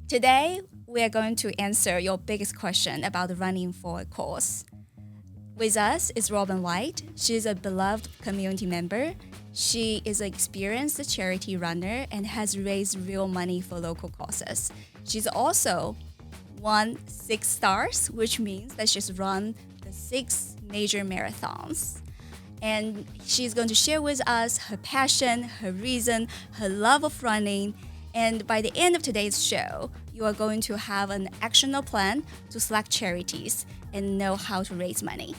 Today, we are going to answer your biggest question about running for a cause. With us is Robin White. She's a beloved community member. She is an experienced charity runner and has raised real money for local causes. She's also won 6 stars, which means that she's run the 6 major marathons. And she's going to share with us her passion, her reason, her love of running. And by the end of today's show, you are going to have an actionable plan to select charities and know how to raise money.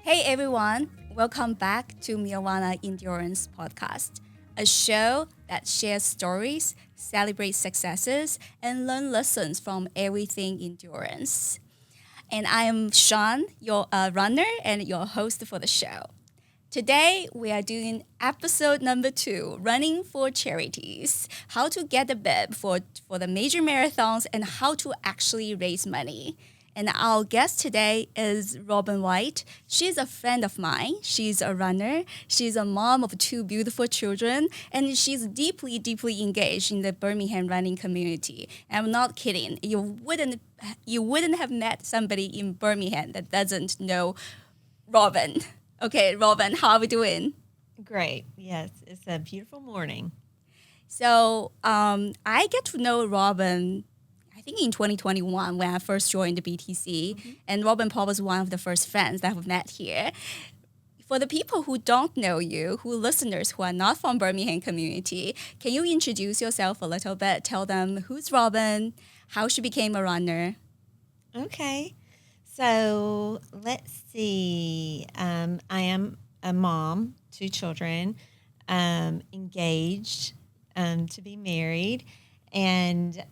Hey everyone, welcome back to Miawana Endurance Podcast, a show that shares stories, celebrates successes, and learn lessons from everything endurance. And I am Sean, your runner and your host for the show. Today, we are doing episode number 2, Running for Charities, how to get the bib for the major marathons and how to actually raise money. And our guest today is Robin White. She's a friend of mine. She's a runner. She's a mom of 2 beautiful children. And she's deeply, deeply engaged in the Birmingham running community. And I'm not kidding. You wouldn't have met somebody in Birmingham that doesn't know Robin. Okay, Robin, how are we doing? Great. Yes, it's a beautiful morning. So I get to know Robin, I think in 2021 when I first joined the BTC. Mm-hmm. And Robin Paul was one of the first friends that I've met here. For the people who don't know you, listeners who are not from Birmingham community, can you introduce yourself a little bit? Tell them who's Robin, how she became a runner. Okay. So let's see. I am a mom, 2 children, engaged to be married. And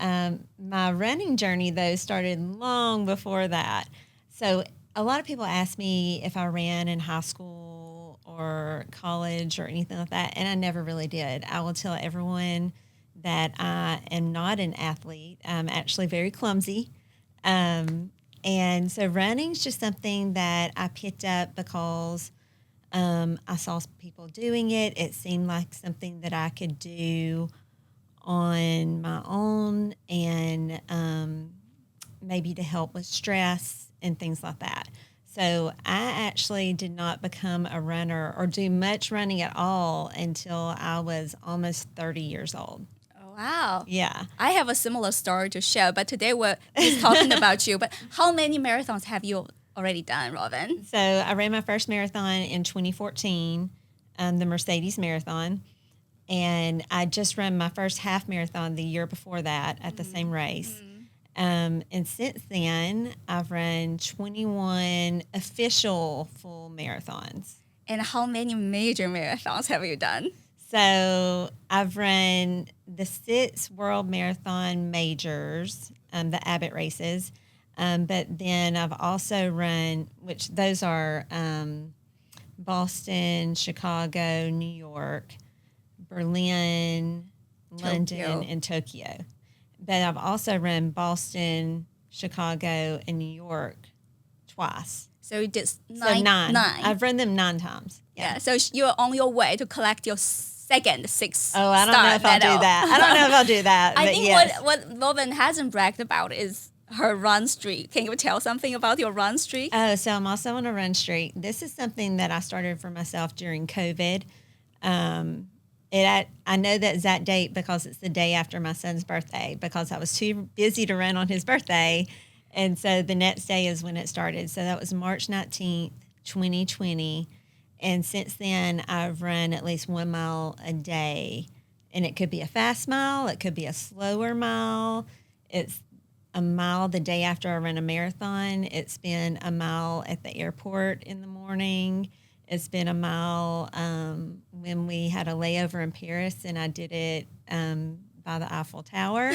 my running journey, though, started long before that. So a lot of people ask me if I ran in high school or college or anything like that, and I never really did. I will tell everyone that I am not an athlete. I'm actually very clumsy. And so running is just something that I picked up because I saw people doing it. It seemed like something that I could do on my own and maybe to help with stress and things like that. So I actually did not become a runner or do much running at all until I was almost 30 years old. Wow. Yeah. I have a similar story to share, but today we're just talking about you. But how many marathons have you already done, Robin? So I ran my first marathon in 2014, the Mercedes Marathon. And I just ran my first half marathon the year before that at the same race. And since then, I've run 21 official full marathons. And how many major marathons have you done? So I've run the 6 World Marathon Majors, the Abbott races, but then I've also run, which those are Boston, Chicago, New York, Berlin, London, and Tokyo. But I've also run Boston, Chicago, and New York twice. So you did 9. I've run them 9 times. Yeah. So you're on your way to collect your second 6 Oh, I don't know if I'll do that. I don't know if I'll do that. I think yes. what Robin hasn't bragged about is her run streak. Can you tell something about your run streak? Oh, so I'm also on a run streak. This is something that I started for myself during COVID. I know that date because it's the day after my son's birthday because I was too busy to run on his birthday. And so the next day is when it started. So that was March 19th, 2020. And since then, I've run at least 1 mile a day. And it could be a fast mile. It could be a slower mile. It's a mile the day after I run a marathon. It's been a mile at the airport in the morning. It's been a mile when we had a layover in Paris, and I did it by the Eiffel Tower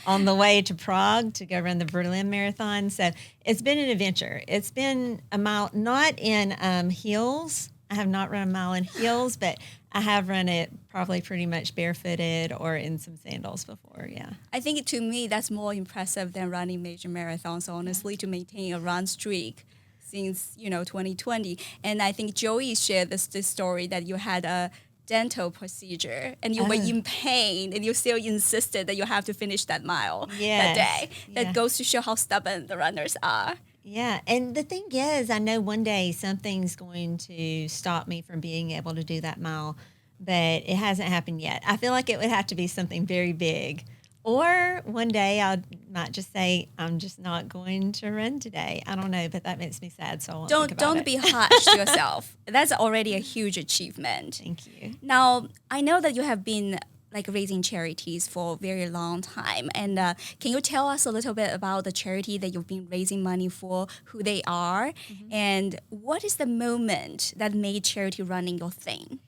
on the way to Prague to go run the Berlin Marathon. So it's been an adventure. It's been a mile, not in heels. I have not run a mile in heels, but I have run it probably pretty much barefooted or in some sandals before, yeah. I think to me that's more impressive than running major marathons, honestly, to maintain a run streak since 2020. And I think Joey shared this story that you had dental procedure and you were in pain and you still insisted that you have to finish that mile that day. That goes to show how stubborn the runners are. Yeah, and the thing is, I know one day something's going to stop me from being able to do that mile, but it hasn't happened yet. I feel like it would have to be something very big. Or one day I might just say, I'm just not going to run today. I don't know, but that makes me sad, so I won't think about Don't it. be harsh to yourself. That's already a huge achievement. Thank you. Now, I know that you have been like raising charities for a very long time. And can you tell us a little bit about the charity that you've been raising money for, who they are, and what is the moment that made charity running your thing?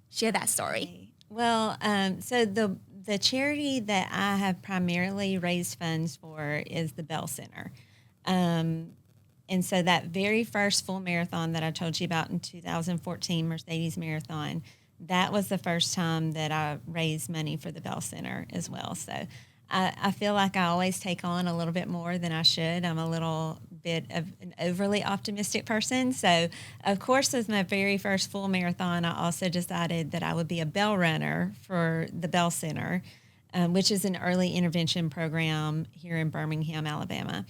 Share that story. Okay. Well, so the charity that I have primarily raised funds for is the Bell Center. And so that very first full marathon that I told you about in 2014, Mercedes Marathon, that was the first time that I raised money for the Bell Center as well. So I feel like I always take on a little bit more than I should. I'm a little bit of an overly optimistic person. So, of course, with my very first full marathon, I also decided that I would be a bell runner for the Bell Center, which is an early intervention program here in Birmingham, Alabama.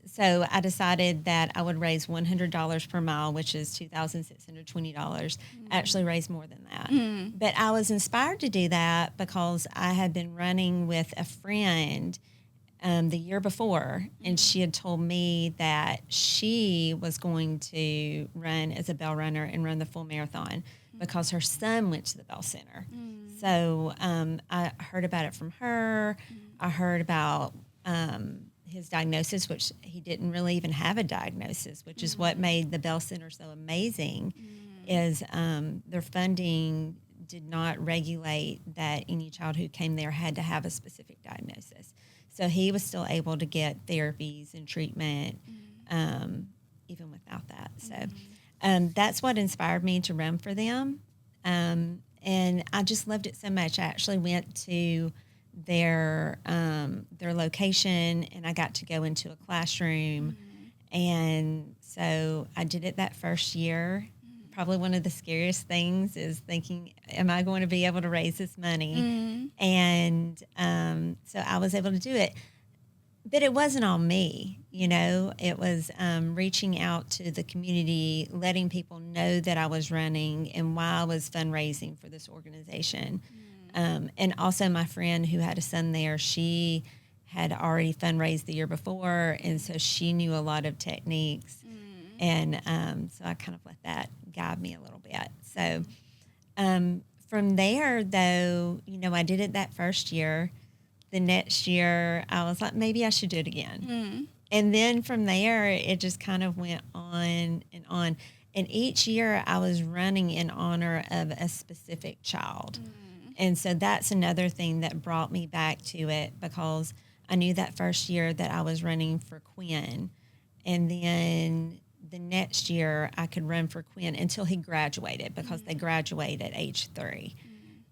So I decided that I would raise $100 per mile, which is $2,620. Actually raised more than that. But I was inspired to do that because I had been running with a friend the year before, and she had told me that she was going to run as a bell runner and run the full marathon because her son went to the Bell Center. So I heard about it from her. I heard about his diagnosis, which he didn't really even have a diagnosis, which is what made the Bell Center so amazing, is their funding did not regulate that any child who came there had to have a specific diagnosis. So he was still able to get therapies and treatment even without that. So that's what inspired me to run for them. And I just loved it so much. I actually went to their location, and I got to go into a classroom. And so I did it that first year. Probably one of the scariest things is thinking, am I going to be able to raise this money? And so I was able to do it. But it wasn't all me, you know. It was reaching out to the community, letting people know that I was running and why I was fundraising for this organization. And also my friend who had a son there, she had already fundraised the year before, and so she knew a lot of techniques. And so I kind of let that guide me a little bit. So from there, though, you know, I did it that first year. The next year, I was like, maybe I should do it again. And then from there, it just kind of went on and on. And each year, I was running in honor of a specific child. And so that's another thing that brought me back to it, because I knew that first year that I was running for Quinn. And then the next year I could run for Quinn until he graduated, because they graduate at age 3.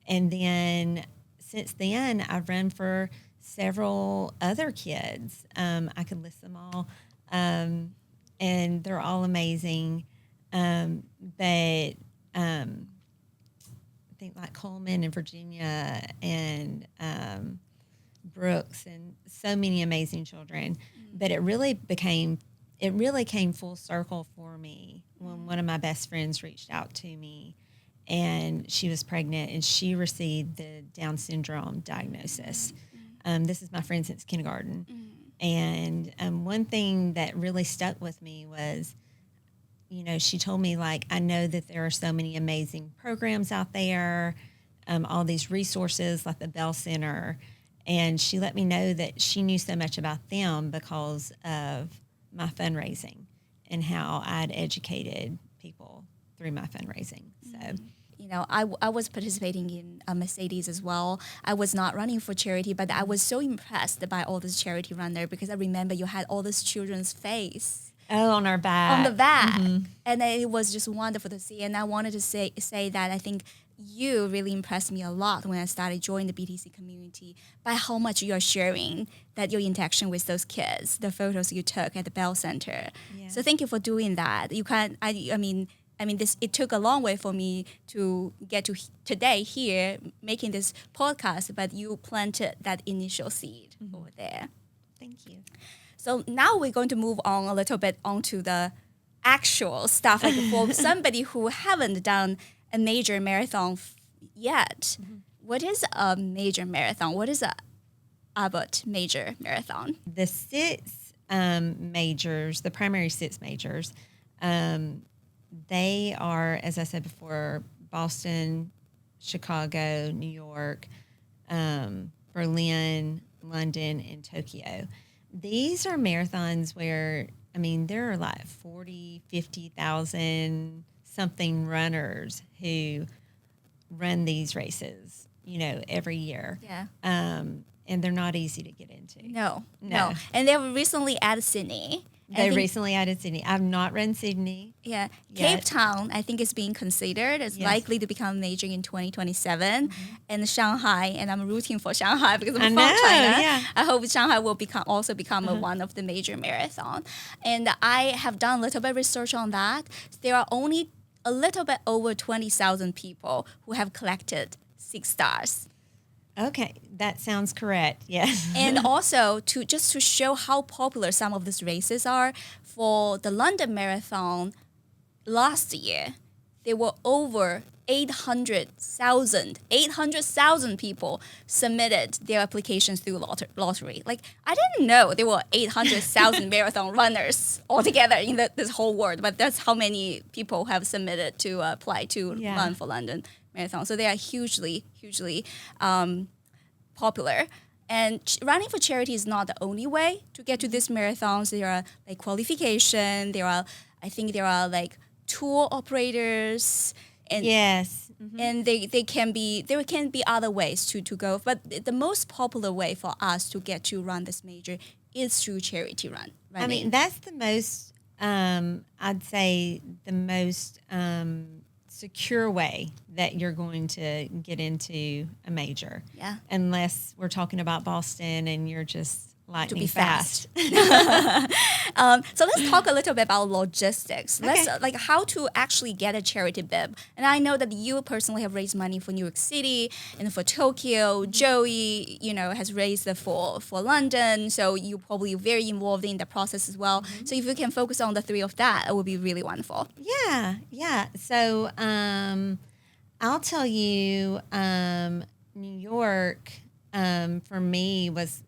And then since then I've run for several other kids. I could list them all. And they're all amazing. But I think like Coleman and Virginia and Brooks and so many amazing children. But it really came full circle for me when one of my best friends reached out to me, and she was pregnant and she received the Down syndrome diagnosis. This is my friend since kindergarten. And one thing that really stuck with me was, you know, she told me, like, I know that there are so many amazing programs out there, all these resources like the Bell Center. And she let me know that she knew so much about them because of my fundraising and how I'd educated people through my fundraising. So, you know, I was participating in Mercedes as well. I was not running for charity, but I was so impressed by all this charity runner, because I remember you had all this children's face. Oh, on our back. On the back. And it was just wonderful to see. And I wanted to say that I think you really impressed me a lot when I started joining the BTC community by how much you're sharing that your interaction with those kids, the photos you took at the Bell Center. Yeah. So thank you for doing that. You can, I mean, I mean, it took a long way for me to get to today here making this podcast, but you planted that initial seed over there. Thank you. So now we're going to move on a little bit onto the actual stuff, like for somebody who haven't done a major marathon yet. What is a major marathon? What is a Abbott major marathon? The six majors, the primary six majors, they are, as I said before, Boston, Chicago, New York, Berlin, London, and Tokyo. These are marathons where, I mean, there are like 40, 50,000 something runners who run these races, every year. Yeah. And they're not easy to get into. No. And they have recently added Sydney. Recently added Sydney. I've not run Sydney. Yeah. Cape Town, I think, is being considered. It's likely to become major in 2027. And Shanghai, and I'm rooting for Shanghai because I'm from China. Yeah. I hope Shanghai will become one of the major marathon. And I have done a little bit of research on that. There are only a little bit over 20,000 people who have collected 6 stars. Okay, that sounds correct. Yes. And also to show how popular some of these races are, for the London Marathon last year, there were over 800,000 people submitted their applications through lottery. Like, I didn't know there were 800,000 marathon runners altogether in this whole world, but that's how many people have submitted to apply to run for London Marathon. So they are hugely popular. And running for charity is not the only way to get to these marathons. There are like qualification. I think there are like tour operators. And yes. And there can be other ways to go. But the most popular way for us to get to run this major is through charity running. I mean, that's the most, I'd say the most secure way that you're going to get into a major. Yeah. Unless we're talking about Boston and you're just lightning fast. So let's talk a little bit about logistics. Let's like how to actually get a charity bib. And I know that you personally have raised money for New York City and for Tokyo. Joey, has raised it for London. So you're probably very involved in the process as well. So if you can focus on the 3 of that, it would be really wonderful. Yeah. So I'll tell you, New York for me was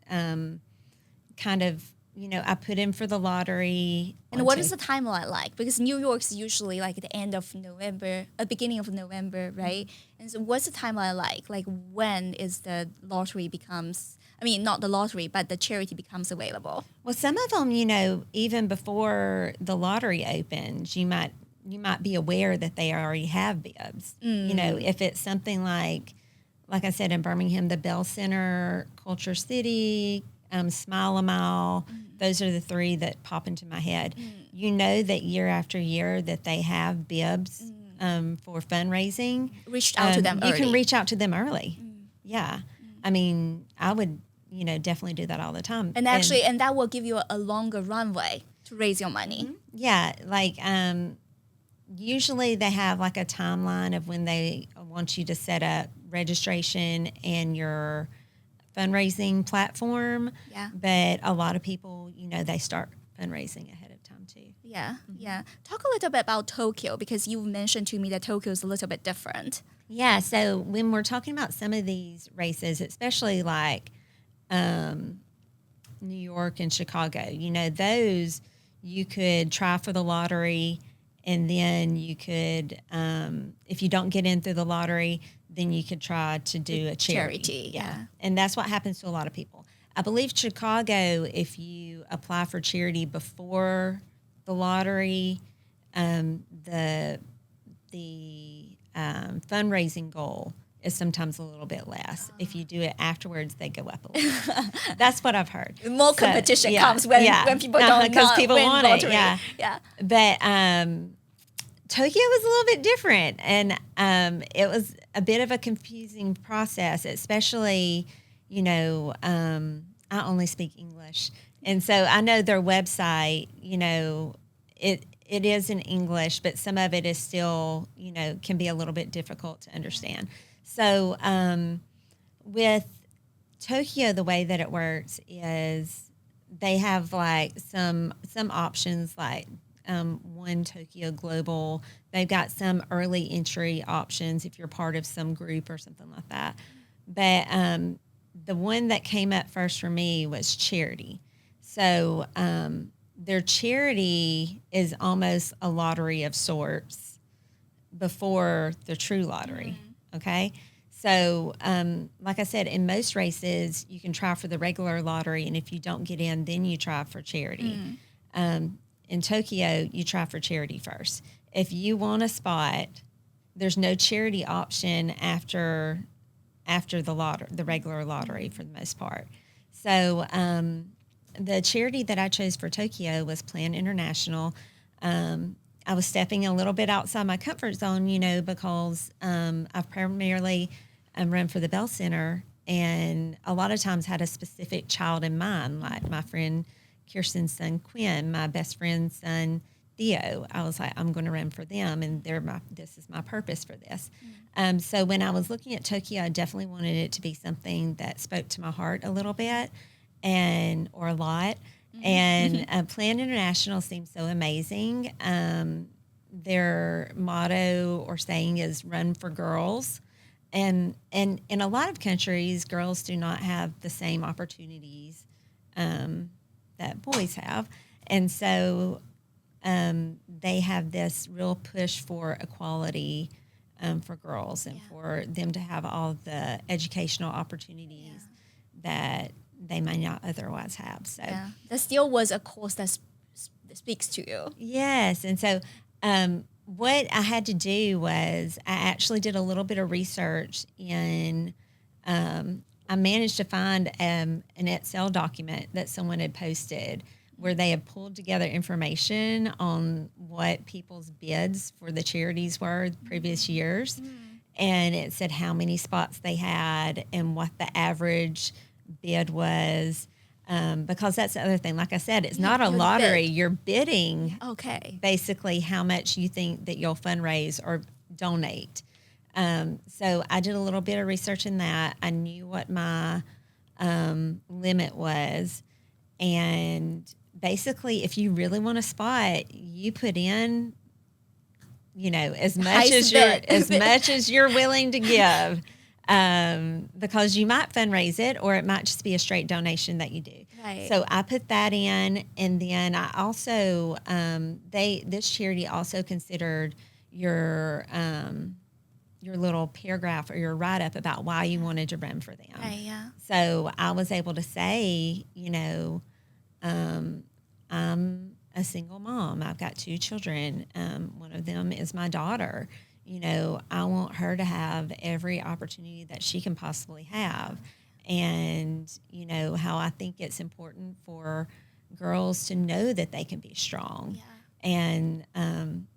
kind of, I put in for the lottery. And what is the timeline like? Because New York's usually like at the end of November, beginning of November, right? And so what's the timeline like? Like when is the lottery becomes, not the lottery, but the charity becomes available? Well, some of them, even before the lottery opens, you might be aware that they already have bibs. If it's something like I said, in Birmingham, the Bell Center, Culture City, Smile a Mile, those are the 3 that pop into my head. You know that year after year that they have bibs for fundraising. Reached out to them early. You can reach out to them early. Yeah. I mean, I would, definitely do that all the time. And actually, and that will give you a longer runway to raise your money. Yeah. Like, usually they have like a timeline of when they want you to set up registration and your fundraising platform. Yeah. But a lot of people, they start fundraising ahead of time too. Yeah. Talk a little bit about Tokyo, because you mentioned to me that Tokyo is a little bit different. Yeah. So when we're talking about some of these races, especially like New York and Chicago, those you could try for the lottery, and then you could, if you don't get in through the lottery, then you could try to do a charity. Yeah. And that's what happens to a lot of people. I believe Chicago, if you apply for charity before the lottery, the fundraising goal is sometimes a little bit less. If you do it afterwards, they go up a little. That's what I've heard. More competition comes when people don't because people win want lottery. it. Yeah. But Tokyo was a little bit different, and it was a bit of a confusing process, especially, I only speak English. And so I know their website, it is in English, but some of it is still, can be a little bit difficult to understand. So with Tokyo, the way that it works is they have like some options like One Tokyo Global. They've got some early entry options if you're part of some group or something like that. But the one that came up first for me was Charity. So their charity is almost a lottery of sorts before the true lottery. Okay. So, like I said, in most races, you can try for the regular lottery, and if you don't get in, then you try for charity. In Tokyo, you try for charity first. If you want a spot, there's no charity option after the regular lottery for the most part. So, the charity that I chose for Tokyo was Plan International. I was stepping a little bit outside my comfort zone, because I've primarily run for the Bell Center, and a lot of times had a specific child in mind, like my friend Kirsten's son Quinn, my best friend's son Theo. I was like, I'm going to run for them, and this is my purpose for this. So when I was looking at Tokyo, I definitely wanted it to be something that spoke to my heart a little bit, or a lot. And Plan International seems so amazing. Their motto or saying is "Run for Girls," and in a lot of countries, girls do not have the same opportunities that boys have, and so they have this real push for equality for girls and for them to have all the educational opportunities that they may not otherwise have. So that still was a cause that speaks to you. Yes, and so what I had to do was I actually did a little bit of research in. I managed to find an Excel document that someone had posted where they had pulled together information on what people's bids for the charities were previous years. And it said how many spots they had and what the average bid was. Because that's the other thing. Like I said, it's not a lottery. You're bidding basically how much you think that you'll fundraise or donate. So I did a little bit of research in that. I knew what my limit was. And basically, if you really want a spot, you put in, as much as you're willing to give. Because you might fundraise it, or it might just be a straight donation that you do. Right. So I put that in, and then I also this charity also considered your little paragraph or your write up about why you wanted to run for them. Right, yeah. So I was able to say, I'm a single mom. I've got 2 children. One of them is my daughter. I want her to have every opportunity that she can possibly have. And, how I think it's important for girls to know that they can be strong. Yeah. And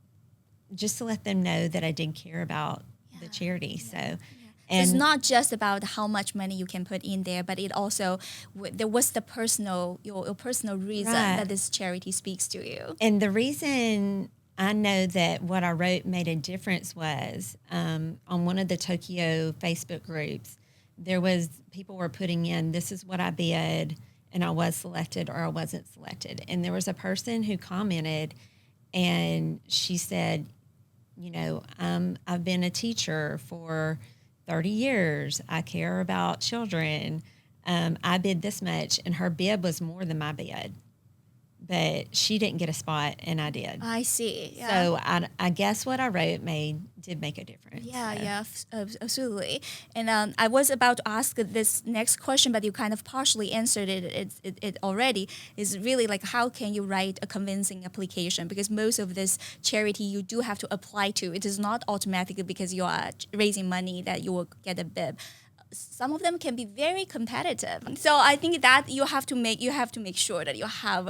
just to let them know that I did care about the charity. Yeah. So, and it's not just about how much money you can put in there, but it also there was the your personal reason that this charity speaks to you. And the reason I know that what I wrote made a difference was on one of the Tokyo Facebook groups, people were putting in, this is what I bid, and I was selected or I wasn't selected. And there was a person who commented, and she said, I've been a teacher for 30 years. I care about children. I bid this much, and her bid was more than my bid. But she didn't get a spot, and I did. I see. Yeah. So I guess what I wrote did make a difference. Yeah, absolutely. And I was about to ask this next question, but you kind of partially answered it already. Is really like, how can you write a convincing application? Because most of this charity you do have to apply to. It is not automatically because you are raising money that you will get a bid. Some of them can be very competitive. So I think that you have to make sure that you have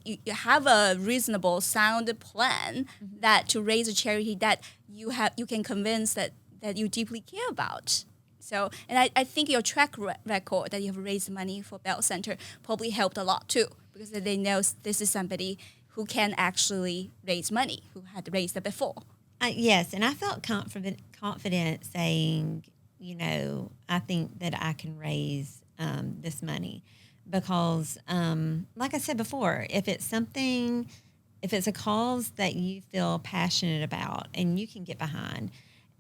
you have a reasonable, sound plan that to raise a charity that you can convince that you deeply care about. So, and I think your track record that you have raised money for Bell Center probably helped a lot too, because they know this is somebody who can actually raise money, who had raised it before. Yes, and I felt confident saying, I think that I can raise this money because, like I said before, if it's a cause that you feel passionate about and you can get behind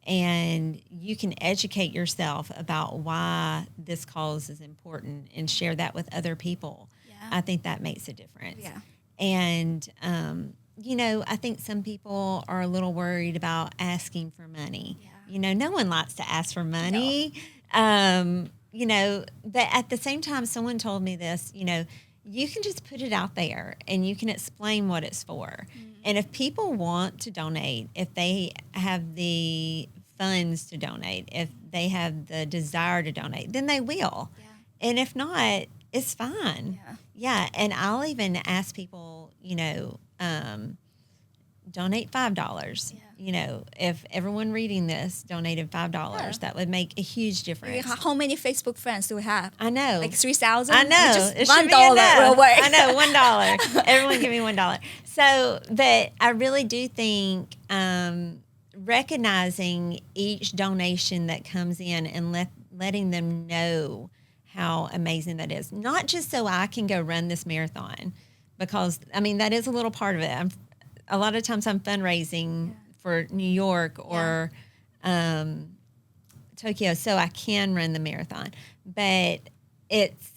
and you can educate yourself about why this cause is important and share that with other people, I think that makes a difference. Yeah. And, I think some people are a little worried about asking for money. Yeah. No one likes to ask for money. No. But at the same time, someone told me this, you can just put it out there and you can explain what it's for. And if people want to donate, if they have the funds to donate, if they have the desire to donate, then they will. Yeah. And if not, it's fine. Yeah. And I'll even ask people, donate $5. If everyone reading this donated $5, that would make a huge difference. How many Facebook friends do we have? I know. Like 3,000? I know. Just it $1 should be enough. will work. I know, $1. Everyone give me $1. So, but I really do think recognizing each donation that comes in and letting them know how amazing that is. Not just so I can go run this marathon, because, that is a little part of it. A lot of times I'm fundraising for New York or Tokyo so I can run the marathon. But it's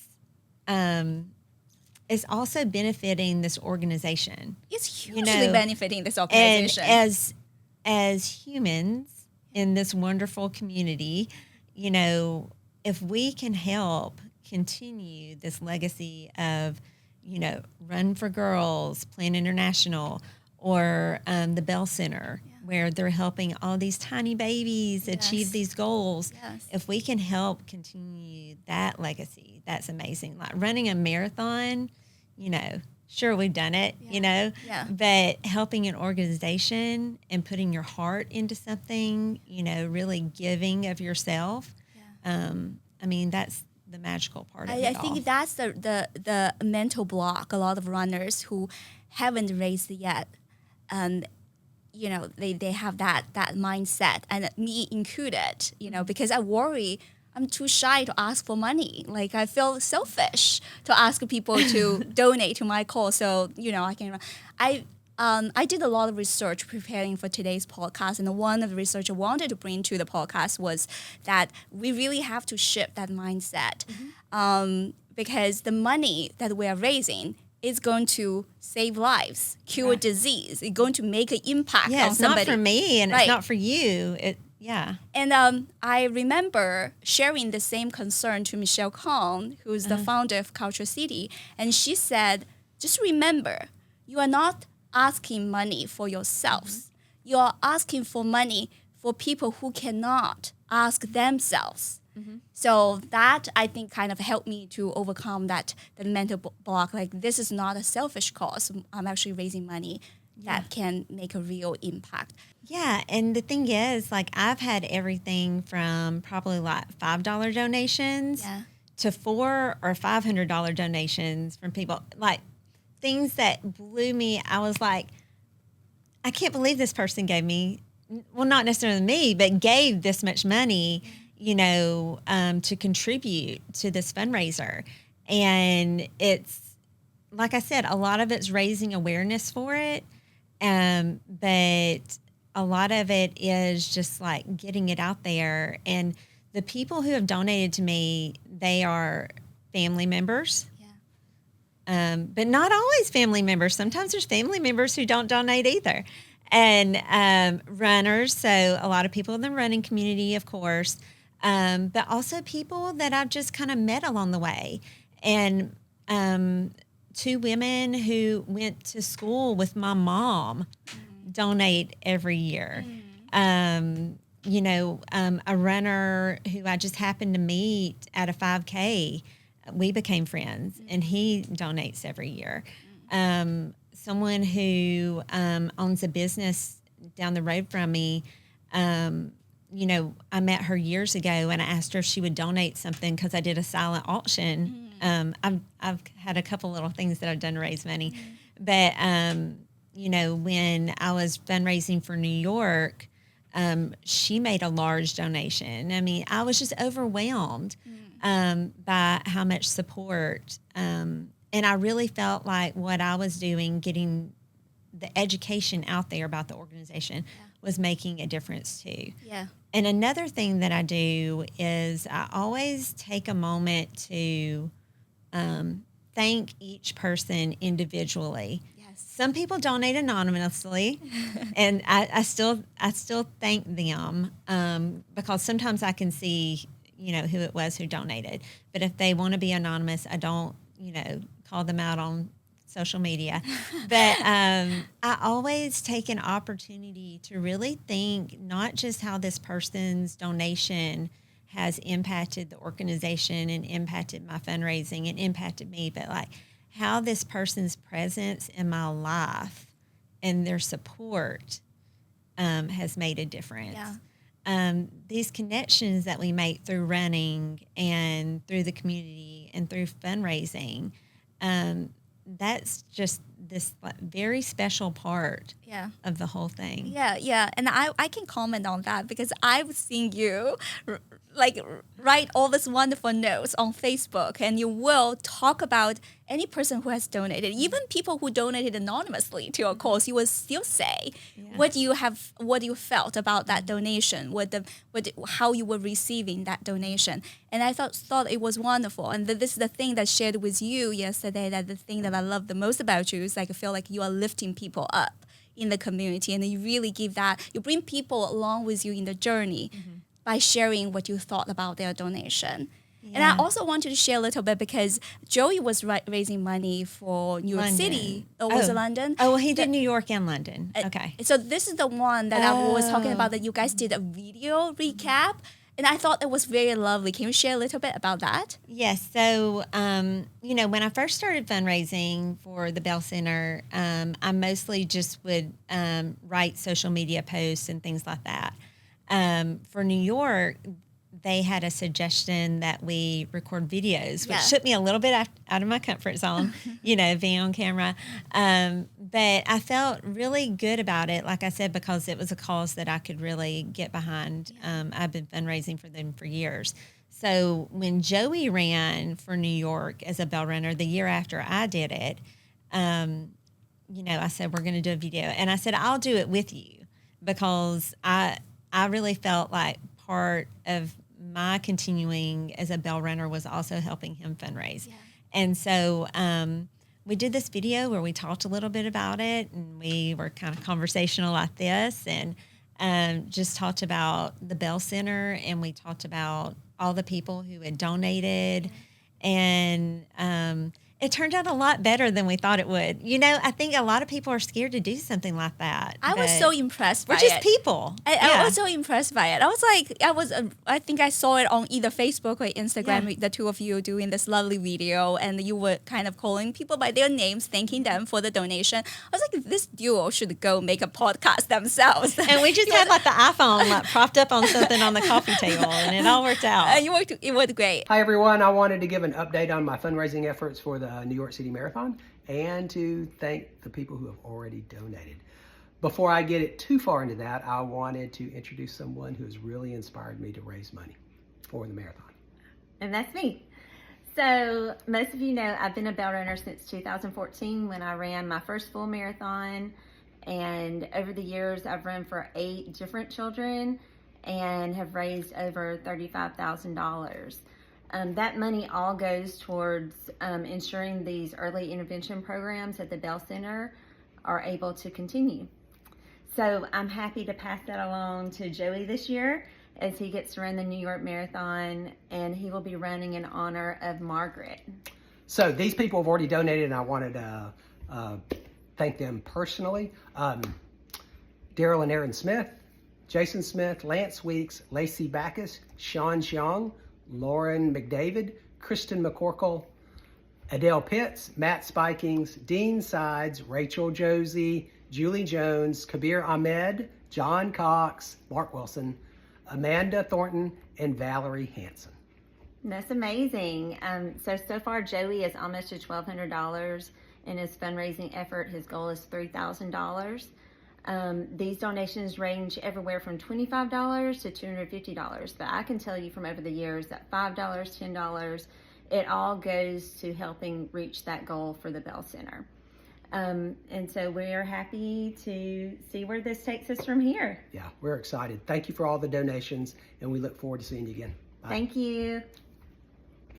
also benefiting this organization. It's hugely benefiting this organization. And as humans in this wonderful community, if we can help continue this legacy of, Run for Girls, Plan International, or the Bell Center, where they're helping all these tiny babies achieve these goals. If we can help continue that legacy, that's amazing. Like running a marathon, sure, we've done it, but helping an organization and putting your heart into something, really giving of yourself, that's the magical part of it I think that's the mental block a lot of runners who haven't raised yet. They have that mindset, and me included, because I worry I'm too shy to ask for money. Like I feel selfish to ask people to donate to my cause. So, I did a lot of research preparing for today's podcast, and one of the research I wanted to bring to the podcast was that we really have to shift that mindset, because the money that we are raising is going to save lives, cure disease. It's going to make an impact on somebody. It's not for me, and it's not for you. And I remember sharing the same concern to Michelle Kong, who's the founder of Culture City, and she said, just remember, you are not asking money for yourselves. You are asking for money for people who cannot ask themselves. So that, I think, kind of helped me to overcome the mental block. Like, this is not a selfish cause. I'm actually raising money that can make a real impact. Yeah, and the thing is, like, I've had everything from probably like $5 donations to $400 or $500 donations from people. Like, things that blew me. I was like, I can't believe this person gave me, well, not necessarily me, but gave this much money, to contribute to this fundraiser. And it's, like I said, a lot of it's raising awareness for it. But a lot of it is just like getting it out there. And the people who have donated to me, they are family members. But not always family members. Sometimes there's family members who don't donate either. And runners, so a lot of people in the running community, of course, but also people that I've just kind of met along the way. And 2 women who went to school with my mom donate every year. A runner who I just happened to meet at a 5K, we became friends, and he donates every year. Someone who owns a business down the road from me, I met her years ago, and I asked her if she would donate something because I did a silent auction. I've had a couple little things that I've done to raise money. But, when I was fundraising for New York, she made a large donation. I mean, I was just overwhelmed by how much support. And I really felt like what I was doing, getting the education out there about the organization, was making a difference too. Yeah. And another thing that I do is I always take a moment to thank each person individually. Yes. Some people donate anonymously, and I still thank them because sometimes I can see who it was who donated. But if they want to be anonymous, I don't call them out on social media. But I always take an opportunity to really think not just how this person's donation has impacted the organization and impacted my fundraising and impacted me, but like how this person's presence in my life and their support has made a difference. Yeah. These connections that we make through running and through the community and through fundraising, that's just this very special part of the whole thing. Yeah. And I can comment on that because I've seen you write all these wonderful notes on Facebook, and you will talk about any person who has donated, even people who donated anonymously to your cause. You will still say what you felt about that donation, how you were receiving that donation. And I thought it was wonderful. And this is the thing that I shared with you yesterday, that the thing that I love the most about you is I feel like you are lifting people up in the community, and you really you bring people along with you in the journey by sharing what you thought about their donation. Yeah. And I also wanted to share a little bit because Joey was raising money for New York City. Or was it London? Oh, well, he did New York and London. Okay. So this is the one that I was talking about, that you guys did a video recap. And I thought it was very lovely. Can you share a little bit about that? Yes. So, when I first started fundraising for the Bell Center, I mostly just would write social media posts and things like that. For New York, they had a suggestion that we record videos, which took me a little bit out of my comfort zone, being on camera. But I felt really good about it, like I said, because it was a cause that I could really get behind. I've been fundraising for them for years. So when Joey ran for New York as a bell runner the year after I did it, I said, we're going to do a video. And I said, I'll do it with you, because I really felt like part of my continuing as a bell runner was also helping him fundraise. Yeah. And so we did this video where we talked a little bit about it, and we were kind of conversational like this, and just talked about the Bell Center, and we talked about all the people who had donated. And it turned out a lot better than we thought it would. I think a lot of people are scared to do something like that. I was so impressed by it. We're just people. I was so impressed by it. I was like, I think I saw it on either Facebook or Instagram, the two of you doing this lovely video, and you were kind of calling people by their names, thanking them for the donation. I was like, this duo should go make a podcast themselves. And we just had the iPhone propped up on something on the coffee table, and it all worked out. It worked great. Hi, everyone. I wanted to give an update on my fundraising efforts for the New York City Marathon, and to thank the people who have already donated. Before I get it too far into that, I wanted to introduce someone who has really inspired me to raise money for the marathon. And that's me. So most of you know I've been a bell runner since 2014 when I ran my first full marathon. And over the years, I've run for 8 different children and have raised over $35,000. That money all goes towards ensuring these early intervention programs at the Bell Center are able to continue. So I'm happy to pass that along to Joey this year as he gets to run the New York Marathon, and he will be running in honor of Margaret. So these people have already donated, and I wanted to thank them personally. Daryl and Aaron Smith, Jason Smith, Lance Weeks, Lacey Backus, Sean Xiong, Lauren McDavid, Kristen McCorkle, Adele Pitts, Matt Spikings, Dean Sides, Rachel Josie, Julie Jones, Kabir Ahmed, John Cox, Mark Wilson, Amanda Thornton, and Valerie Hanson. That's amazing. So far Joey is almost to $1,200 in his fundraising effort. His goal is $3,000. These donations range everywhere from $25 to $250, but I can tell you from over the years that $5, $10, it all goes to helping reach that goal for the Bell Center. And so we're happy to see where this takes us from here. Yeah, we're excited. Thank you for all the donations, and we look forward to seeing you again. Bye. Thank you.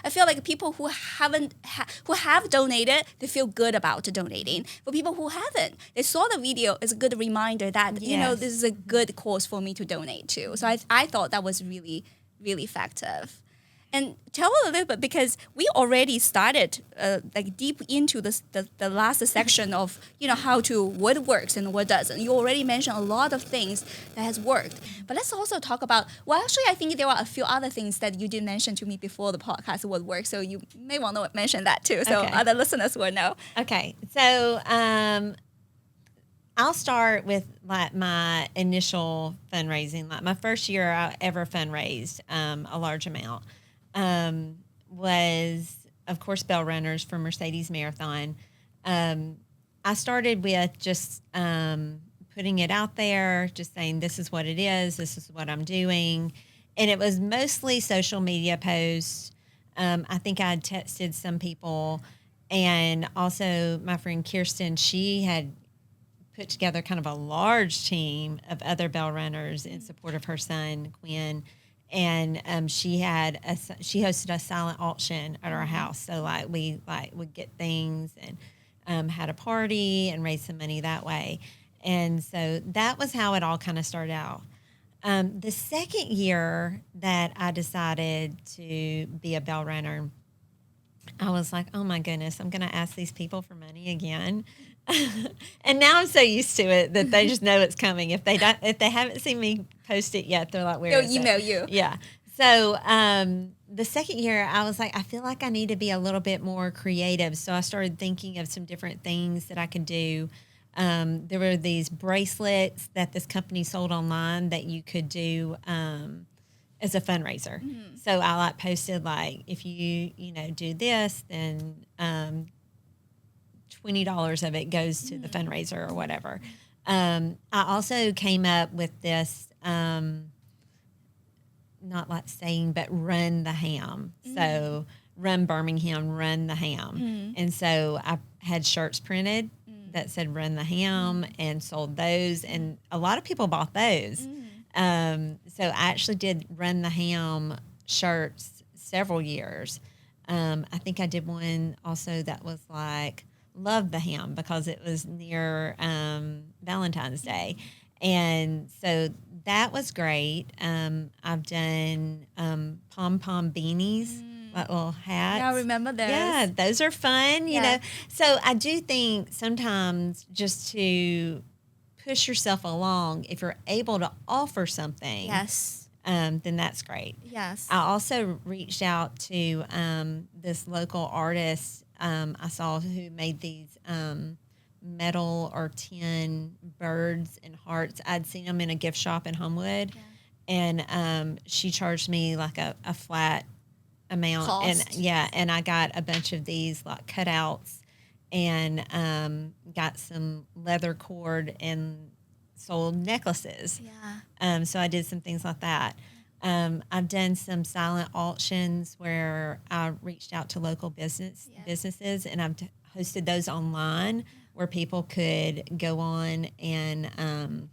I feel like people who who have donated, they feel good about donating. For people who haven't, they saw the video, it's a good reminder that, this is a good cause for me to donate to. So I thought that was really, really effective. And tell a little bit, because we already started deep into the last section of what works and what doesn't. You already mentioned a lot of things that has worked, but let's also talk about. Well, actually, I think there are a few other things that you did mention to me before the podcast what works. So you may want to mention that too, so other listeners will know. Okay, so I'll start with my initial fundraising. Like my first year I ever fundraised a large amount. Was, of course, Bell Runners for Mercedes Marathon. I started with just putting it out there, just saying, this is what it is, this is what I'm doing. And it was mostly social media posts. I think I had texted some people. And also my friend Kirsten, she had put together kind of a large team of other Bell Runners in support of her son, Quinn. And she hosted a silent auction at our house. So we would get things and had a party and raise some money that way. And so that was how it all kind of started out. The second year that I decided to be a Bell Runner, I was like, oh my goodness, I'm going to ask these people for money again. And now I'm so used to it that they just know it's coming. If they haven't seen me post it yet, they're like, "Where is it?" They'll email you. Yeah. So the second year, I was like, I feel like I need to be a little bit more creative. So I started thinking of some different things that I could do. There were these bracelets that this company sold online that you could do as a fundraiser. Mm-hmm. So I posted if you do this, then $20 of it goes to the fundraiser or whatever. I also came up with this, not saying, but run the ham. Mm-hmm. So run Birmingham, run the ham. Mm-hmm. And so I had shirts printed that said run the ham and sold those. And a lot of people bought those. Mm-hmm. So I actually did run the ham shirts several years. I think I did one also that was love the ham because it was near Valentine's Day. And so that was great. I've done pom-pom beanies, little hats. Yeah, I remember those. Yeah, those are fun, you know. So I do think sometimes just to push yourself along, if you're able to offer something, then that's great. Yes. I also reached out to this local artist I saw who made these metal or tin birds and hearts. I'd seen them in a gift shop in Homewood, and she charged me a flat amount. Cost. And I got a bunch of these cutouts and got some leather cord and sold necklaces. Yeah. So I did some things like that. I've done some silent auctions where I reached out to local businesses, and I've hosted those online where people could go on and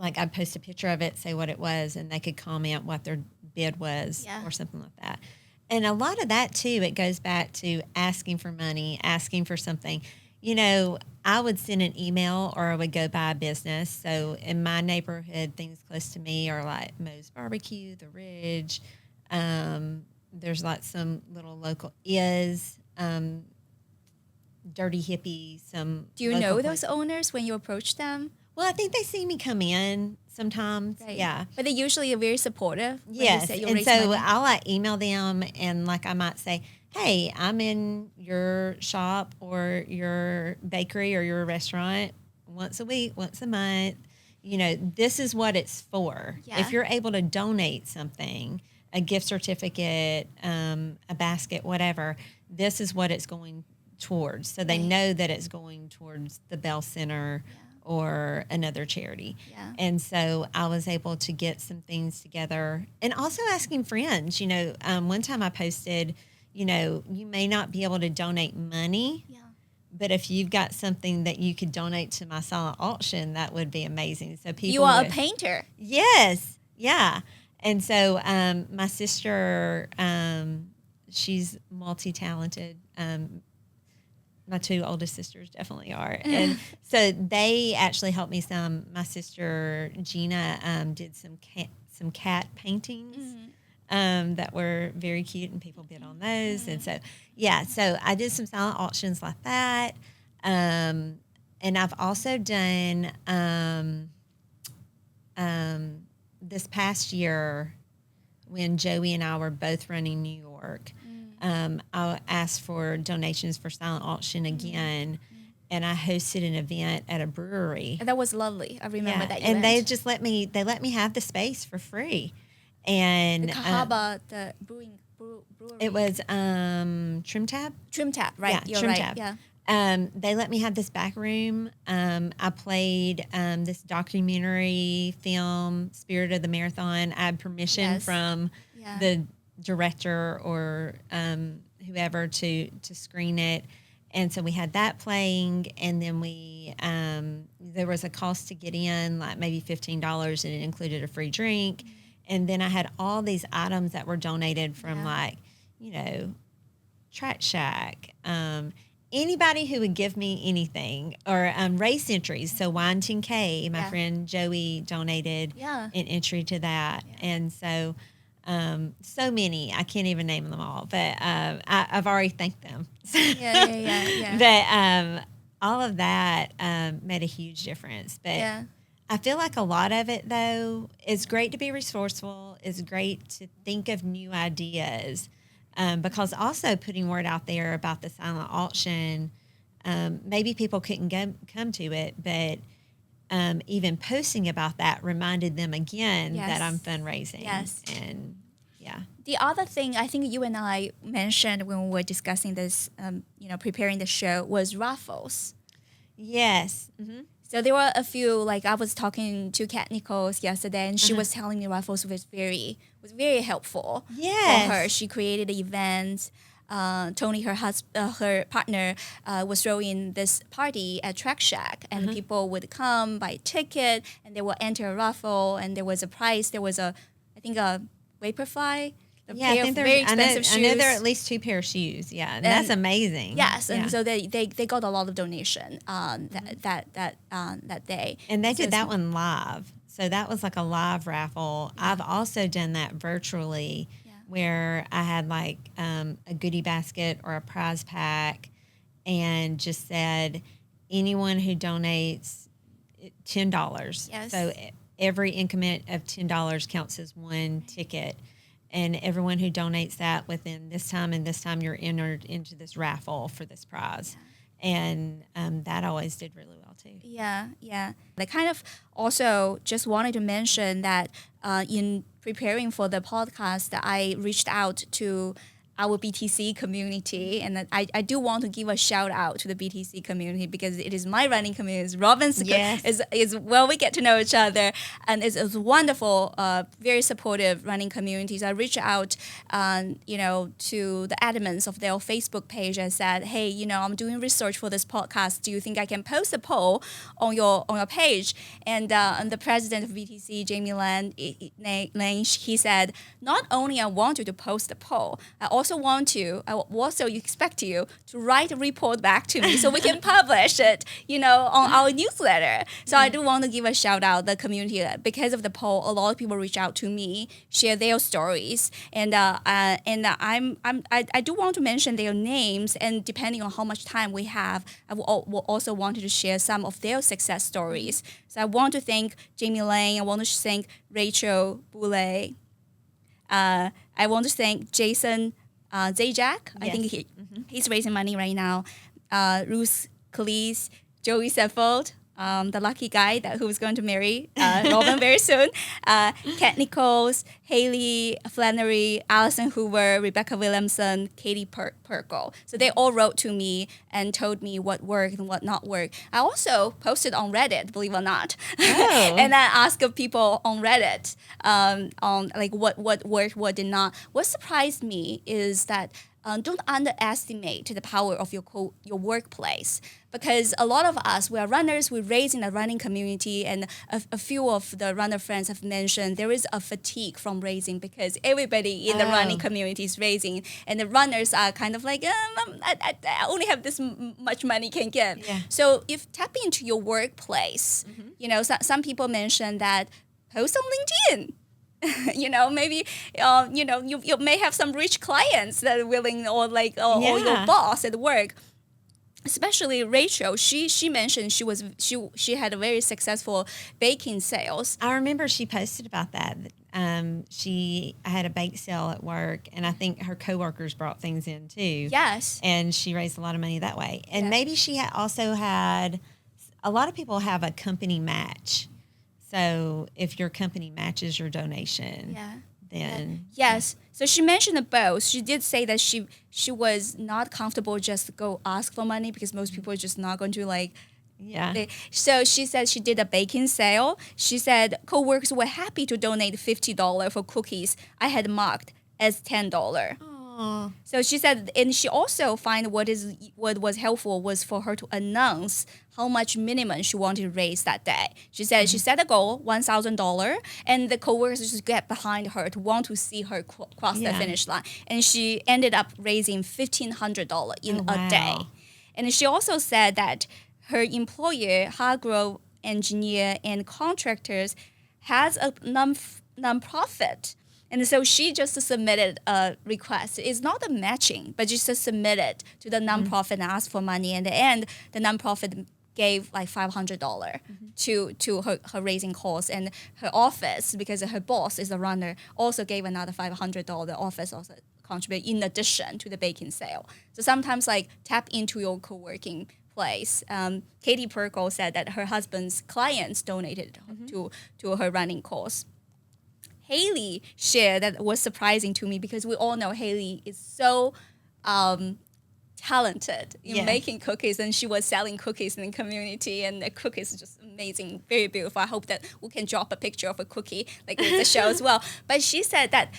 I'd post a picture of it, say what it was, and they could comment what their bid was or something like that. And a lot of that too, it goes back to asking for money, asking for something. I would send an email or I would go by a business. So in my neighborhood, things close to me are Moe's Barbecue, The Ridge. There's some little local Dirty Hippie. Do you know those owners when you approach them? Well, I think they see me come in sometimes. Right. Yeah. But they usually are very supportive. Yes. And so I'll email them and I might say, hey, I'm in your shop or your bakery or your restaurant once a week, once a month. This is what it's for. Yeah. If you're able to donate something, a gift certificate, a basket, whatever, this is what it's going towards. So they know that it's going towards the Bell Center or another charity. Yeah. And so I was able to get some things together, and also asking friends. One time I posted, you may not be able to donate money, but if you've got something that you could donate to my silent auction, that would be amazing. So people, you are a painter. Yes, yeah. And so my sister, she's multi-talented. My two oldest sisters definitely are. And so they actually helped me some. My sister, Gina, did some cat paintings that were very cute, and people bid on those. And so, so I did some silent auctions like that. And I've also done this past year when Joey and I were both running New York. I asked for donations for silent auction again, and I hosted an event at a brewery. That was lovely. I remember that event. And they just let me have the space for free. And the Cahaba, the brewery. It was Trim Tab. Trim Tab, right? Yeah, You're Trim right. Tab. Yeah. They let me have this back room. I played this documentary film, Spirit of the Marathon. I had permission from the director or whoever to screen it. And so we had that playing, and then we there was a cost to get in, like maybe $15, and it included a free drink. And then I had all these items that were donated from Track Shack, anybody who would give me anything, or race entries. So Wine 10K, my friend Joey donated an entry to that. And so so many, I can't even name them all, but I've already thanked them. But all of that made a huge difference. But I feel like a lot of it, though, is great to be resourceful. It's great to think of new ideas, because also putting word out there about the silent auction, maybe people couldn't come to it, but even posting about that reminded them again that I'm fundraising. Yes. And the other thing I think you and I mentioned when we were discussing this, preparing the show, was Raffles. Yes. Mm-hmm. So there were a few, like I was talking to Kat Nichols yesterday, and she was telling me Raffles was very helpful for her. She created an event. Tony, her partner, was throwing this party at Track Shack, and people would come, buy a ticket, and they will enter a raffle, and there was a prize. There was a Vaporfly. I think very expensive shoes. I know there are at least 2 pair of shoes. Yeah, and that's amazing. Yes, and so they got a lot of donation that day. And they did that one live. So that was like a live raffle. I've also done that virtually, where I had like a goodie basket or a prize pack, and just said anyone who donates $10. Yes. So every increment of $10 counts as one ticket. And everyone who donates that within this time and this time, you're entered into this raffle for this prize. And that always did really well, too. Yeah. I kind of also just wanted to mention that in preparing for the podcast, I reached out to our BTC community, and I do want to give a shout out to the BTC community, because it is my running community. It's Robin's is where we get to know each other, and it's wonderful, very supportive running community. So I reached out, to the admins of their Facebook page and said, hey, I'm doing research for this podcast. Do you think I can post a poll on your page? And the president of BTC, Jamie Lane, he said, not only I want you to post the poll, I also expect you to write a report back to me so we can publish it, on our newsletter. So I do want to give a shout out the community. Because of the poll, a lot of people reach out to me, share their stories, and I do want to mention their names. And depending on how much time we have, I will also wanted to share some of their success stories. So I want to thank Jamie Lane. I want to thank Rachel Boulay. I want to thank Jason Zajac. I think he's raising money right now. Ruth Calise, Joey Seffold, the lucky guy who's going to marry Robin very soon. Kat Nichols, Haley Flannery, Allison Hoover, Rebecca Williamson, Katie Perkle. So they all wrote to me and told me what worked and what not worked. I also posted on Reddit, believe it or not. Oh. And I asked people on Reddit on like what worked, what did not. What surprised me is that don't underestimate the power of your workplace, because a lot of us, we are runners, we're raised in a running community, and a few of the runner friends have mentioned there is a fatigue from raising because everybody in the running community is raising, and the runners are kind of like, I only have this much money can give. Yeah. So if tap into your workplace, some people mention that post on LinkedIn. Maybe you may have some rich clients that are willing, or your boss at work. Especially Rachel, she mentioned she had a very successful baking sales. I remember she posted about that. She had a bake sale at work, and I think her coworkers brought things in too. Yes, and she raised a lot of money that way. And maybe she also had. A lot of people have a company match. So if your company matches your donation, then yes. So she mentioned both. She did say that she was not comfortable just to go ask for money because most people are just not going to So she said she did a baking sale. She said coworkers were happy to donate $50 for cookies. I had marked as $10. So she said, and she also find what was helpful was for her to announce how much minimum she wanted to raise that day. She said she set a goal, $1,000, and the coworkers just get behind her to want to see her cross the finish line. And she ended up raising $1,500 in a day. And she also said that her employer, Hargrove Engineer and Contractors, has a nonprofit. And so she just submitted a request. It's not a matching, but just submitted to the nonprofit and asked for money. In the end, the nonprofit gave like $500 to her raising costs. And her office, because her boss is a runner, also gave another $500. The office also contributed in addition to the baking sale. So sometimes tap into your co-working place. Katie Perkle said that her husband's clients donated to her running costs. Haley shared that was surprising to me because we all know Haley is so talented in making cookies, and she was selling cookies in the community, and the cookies are just amazing, very beautiful. I hope that we can drop a picture of a cookie with the show as well. But she said that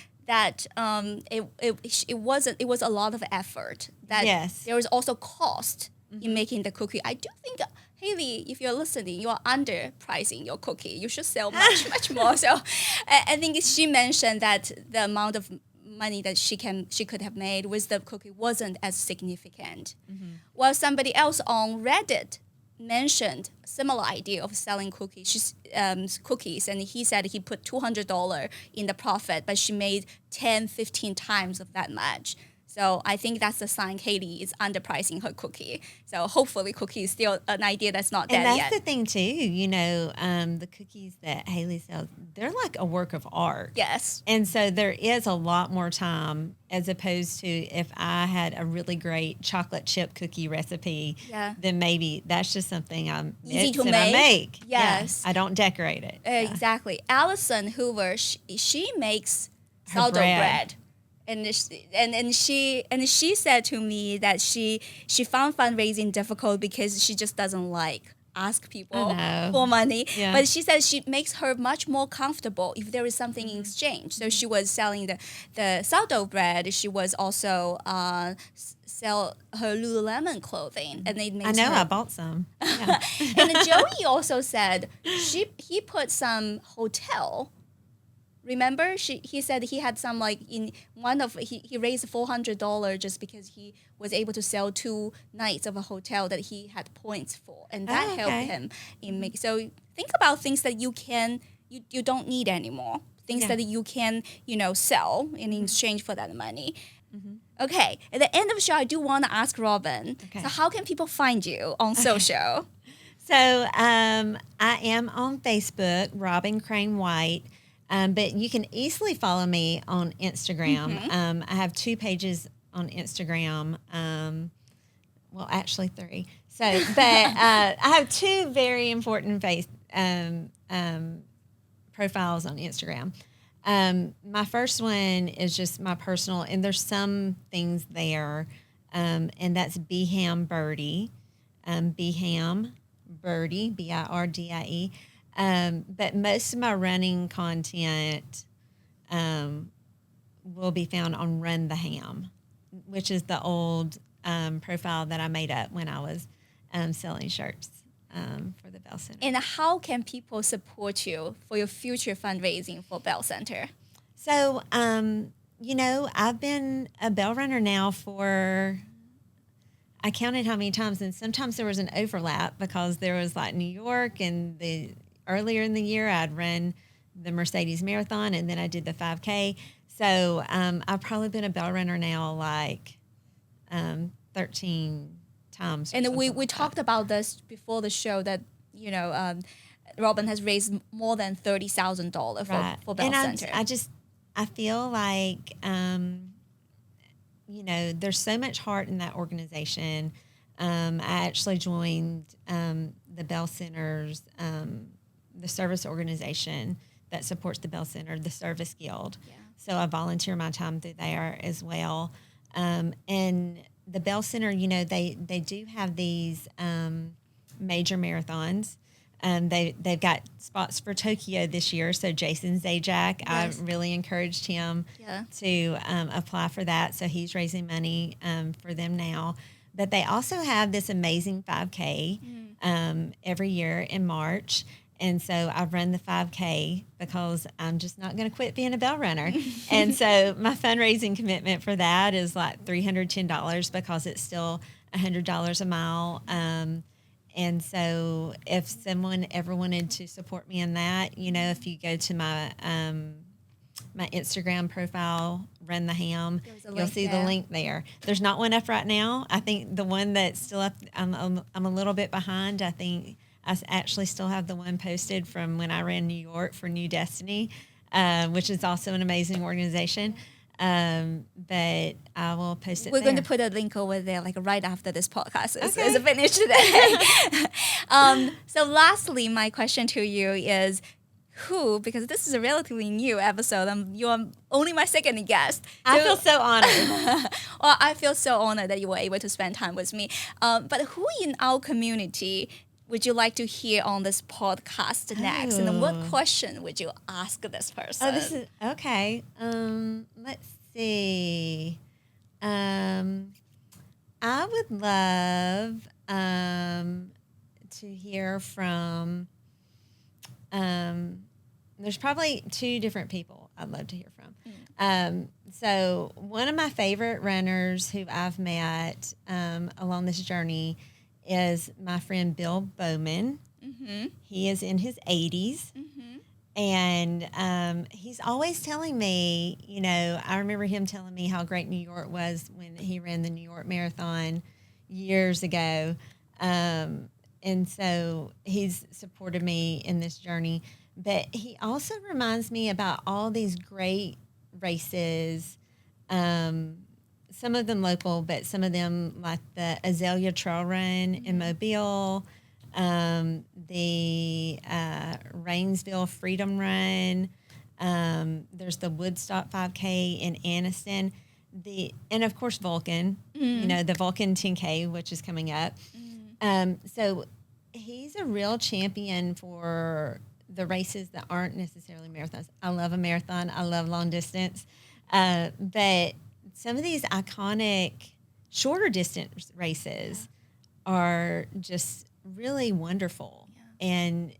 it was a lot of effort. That there was also cost in making the cookie. I do think, Haley, if you're listening, you are underpricing your cookie. You should sell much more. So I think she mentioned that the amount of money that she could have made with the cookie wasn't as significant. While somebody else on Reddit mentioned a similar idea of selling cookies, and he said he put $200 in the profit, but she made 10-15 times of that much. So I think that's a sign Haley is underpricing her cookie. So hopefully cookie is still an idea that's not dead yet. And that's the thing too, the cookies that Haley sells, they're like a work of art. Yes. And so there is a lot more time as opposed to if I had a really great chocolate chip cookie recipe, then maybe that's just something I make. Yes. I don't decorate it. Exactly. Allison Hoover, she makes sourdough bread. And she said to me that she found fundraising difficult because she just doesn't ask people for money. Yeah. But she said she makes her much more comfortable if there is something in exchange. So she was selling the sourdough bread. She was also sell her Lululemon clothing, and it makes I bought some. Yeah. And Joey also said he put some hotel. Remember, he said he had some in one of he raised $400 just because he was able to sell 2 nights of a hotel that he had points for, and that helped him in make. So think about things that you don't need anymore, things that you can sell in exchange for that money. Okay, at the end of the show, I do want to ask Robin. So how can people find you on social? So I am on Facebook, Robin Crane White. But you can easily follow me on Instagram. I have 2 pages on Instagram. Well, actually 3. So, but I have 2 very important profiles on Instagram. My first one is just my personal, and there's some things there, and that's Beham Birdie, Beham Birdie, Birdie. But most of my running content will be found on Run the Ham, which is the old profile that I made up when I was selling shirts for the Bell Center. And how can people support you for your future fundraising for Bell Center? So, I've been a bell runner now I counted how many times, and sometimes there was an overlap because there was like New York, and earlier in the year I'd run the Mercedes Marathon, and then I did the 5K. So I've probably been a bell runner now like 13 times. And we talked about this before the show that, Robin has raised more than $30,000 for Bell Center. I feel like, there's so much heart in that organization. I actually joined the Bell Center's, the service organization that supports the Bell Center, the Service Guild. Yeah. So I volunteer my time through there as well. And the Bell Center, they do have these major marathons. They've got spots for Tokyo this year. So Jason Zajac, yes. I really encouraged him to apply for that. So he's raising money for them now. But they also have this amazing 5K every year in March. And so I've run the 5K because I'm just not going to quit being a bell runner. And so my fundraising commitment for that is like $310 because it's still $100 a mile. And so if someone ever wanted to support me in that, if you go to my my Instagram profile, Run the Ham, you'll see the link there. There's not one up right now. I think the one that's still up, I'm a little bit behind. I think I actually still have the one posted from when I ran New York for New Destiny, which is also an amazing organization. But I will post it We're there. going to put a link over there, like right after this podcast is finished today. So lastly, my question to you is because this is a relatively new episode, you're only my second guest. I feel so honored. Well, I feel so honored that you were able to spend time with me. But who in our community would you like to hear on this podcast next? And then what question would you ask this person? Oh, this is okay. Let's see. I would love to hear from. There's probably two different people I'd love to hear from. So one of my favorite runners who I've met along this journey is my friend Bill Bowman. Mm-hmm. He is in his 80s. Mm-hmm. And he's always telling me, I remember him telling me how great New York was when he ran the New York Marathon years ago. And so he's supported me in this journey. But he also reminds me about all these great races, some of them local, but some of them like the Azalea Trail Run in Mobile, the Rainsville Freedom Run. There's the Woodstock 5K in Anniston. And of course Vulcan, the Vulcan 10K, which is coming up. So he's a real champion for the races that aren't necessarily marathons. I love a marathon. I love long distance. But some of these iconic shorter distance races are just really wonderful. Yeah. And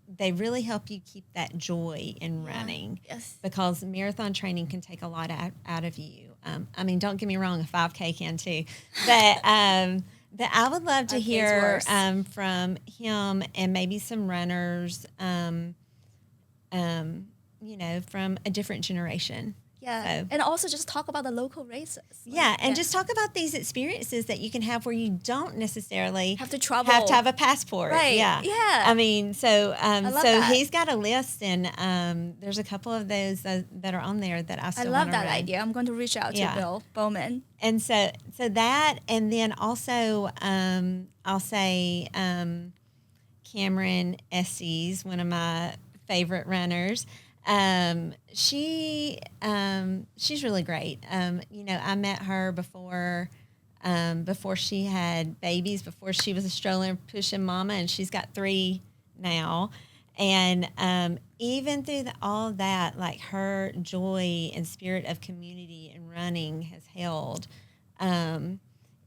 they really help you keep that joy in running. Yes. Because marathon training can take a lot out of you. Don't get me wrong, a 5K can too. But I would love to hear from him and maybe some runners, from a different generation. Yeah, so. And also just talk about the local races. Just talk about these experiences that you can have where you don't necessarily have to travel, have to have a passport. Right. Yeah. So he's got a list, and there's a couple of those that are on there that I still want to that run. idea. I'm going to reach out to Bill Bowman. And so that, and then also I'll say Cameron Estes, one of my favorite runners. She's really great. I met her before she had babies, before she was a stroller pushing mama, and she's got 3 now. And even through all that, like her joy and spirit of community and running has held.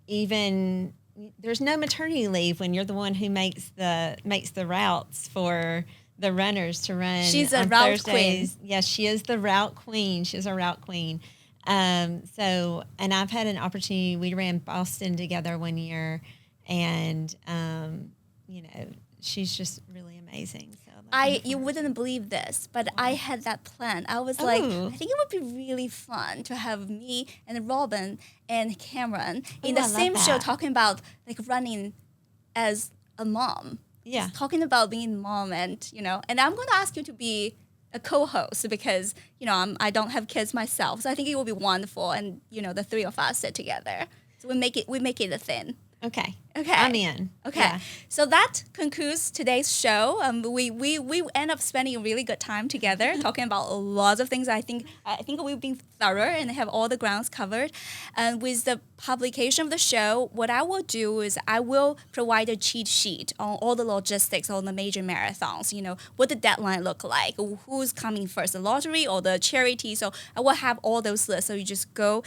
Even there's no maternity leave when you're the one who makes the routes for the runners to run. She's a on route Thursdays. queen. Yes, she is the route queen. She's a route queen. And I've had an opportunity. We ran Boston together one year, and she's just really amazing. So You wouldn't believe this, but I had that plan. I was like, I think it would be really fun to have me and Robin and Cameron in the same show talking about like running as a mom. Yeah. Talking about being mom and I'm going to ask you to be a co-host because, I don't have kids myself. So I think it will be wonderful. And, the 3 of us sit together. So we make it a thing. Okay. Okay. I'm in. Okay. Yeah. So that concludes today's show. We end up spending a really good time together talking about lots of things. I think we've been thorough and have all the grounds covered. And with the publication of the show, what I will do is I will provide a cheat sheet on all the logistics on the major marathons. What the deadline look like, who's coming first, the lottery or the charity. So I will have all those lists. So you just go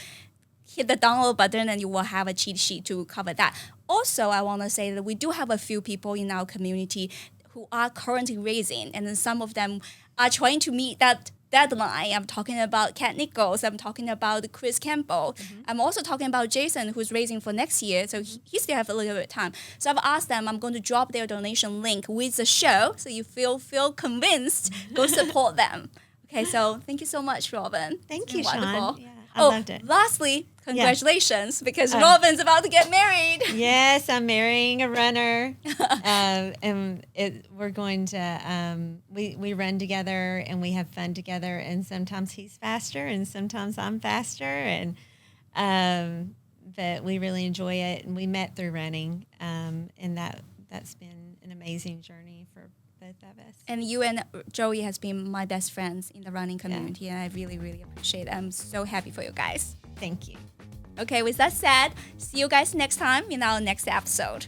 hit the download button and you will have a cheat sheet to cover that. Also, I want to say that we do have a few people in our community who are currently raising, and then some of them are trying to meet that deadline. I'm talking about Kat Nichols. I'm talking about Chris Campbell. Mm-hmm. I'm also talking about Jason, who's raising for next year, so he still have a little bit of time. So I've asked them, I'm going to drop their donation link with the show, so you feel convinced, go support them. Okay, so thank you so much, Robin. Thank you, wonderful. Sean. Yeah, I loved it. Lastly, congratulations, because Robin's about to get married. Yes, I'm marrying a runner. And we're going to, we run together and we have fun together. And sometimes he's faster and sometimes I'm faster. And but we really enjoy it. And we met through running. And that's been an amazing journey for both of us. And you and Joey has been my best friends in the running community, and I really, really appreciate it. I'm so happy for you guys. Thank you. Okay, with that said, see you guys next time in our next episode.